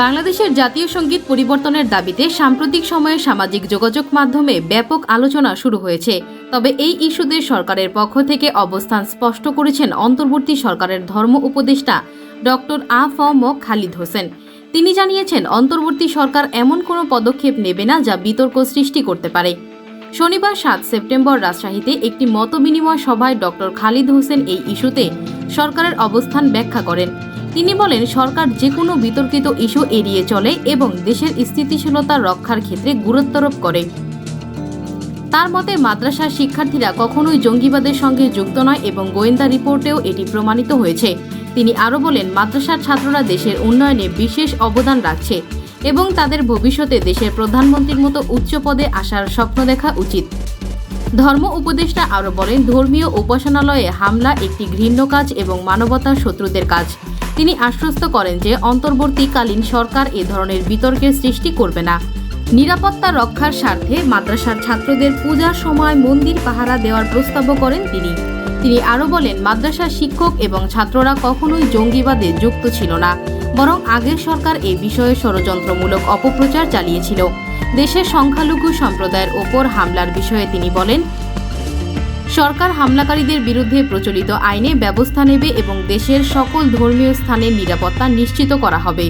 বাংলাদেশের জাতীয় সঙ্গীত পরিবর্তনের দাবিতে সাম্প্রতিক সময়ে সামাজিক যোগাযোগ মাধ্যমে ব্যাপক আলোচনা শুরু হয়েছে। তবে এই ইস্যুতে সরকারের পক্ষ থেকে অবস্থান স্পষ্ট করেছেন অন্তর্বর্তী সরকারের ধর্ম উপদেষ্টা ডক্টর আ.ফ.ম. খালিদ হোসেন। তিনি জানিয়েছেন, অন্তর্বর্তী সরকার এমন কোনো পদক্ষেপ নেবে না যা বিতর্ক সৃষ্টি করতে পারে। শনিবার 7 সেপ্টেম্বর রাজশাহীতে একটি মতবিনিময় সভায় ডক্টর খালিদ হোসেন এই ইস্যুতে সরকারের অবস্থান ব্যাখ্যা করেন। তিনি বলেন, সরকার যে কোনো বিতর্কিত ইস্যু এড়িয়ে চলে এবং দেশের স্থিতিশীলতা রক্ষার ক্ষেত্রে গুরুত্বারোপ করে। তার মতে, মাদ্রাসার শিক্ষার্থীরা কখনোই জঙ্গিবাদের সঙ্গে যুক্ত নয় এবং গোয়েন্দা রিপোর্টেও এটি প্রমাণিত হয়েছে। তিনি আরও বলেন, মাদ্রাসার ছাত্ররা দেশের উন্নয়নে বিশেষ অবদান রাখছে এবং তাদের ভবিষ্যতে দেশের প্রধানমন্ত্রীর মতো উচ্চ পদে আসার স্বপ্ন দেখা উচিত। ধর্ম উপদেষ্টা আরও বলেন, ধর্মীয় উপাসনালয়ে হামলা একটি ঘৃণ্য কাজ এবং মানবতার শত্রুদের কাজ। তিনি আশ্বস্ত করেন যে অন্তর্বর্তীকালীন সরকার এ ধরনের বিতর্কের সৃষ্টি করবে না। নিরাপত্তা রক্ষার স্বার্থে মাদ্রাসার ছাত্রদের পূজার সময় মন্দির পাহারা দেওয়ার প্রস্তাবও করেন তিনি আরও বলেন, মাদ্রাসার শিক্ষক এবং ছাত্ররা কখনোই জঙ্গিবাদে যুক্ত ছিল না, বরং আগের সরকার এ বিষয়ে ষড়যন্ত্রমূলক অপপ্রচার চালিয়েছিল। দেশের সংখ্যালঘু সম্প্রদায়ের ওপর হামলার বিষয়ে তিনি বলেন, সরকার হামলাকারীদের বিরুদ্ধে প্রচলিত আইনে ব্যবস্থা নেবে এবং দেশের সকল ধর্মীয় স্থানের নিরাপত্তা নিশ্চিত করা হবে।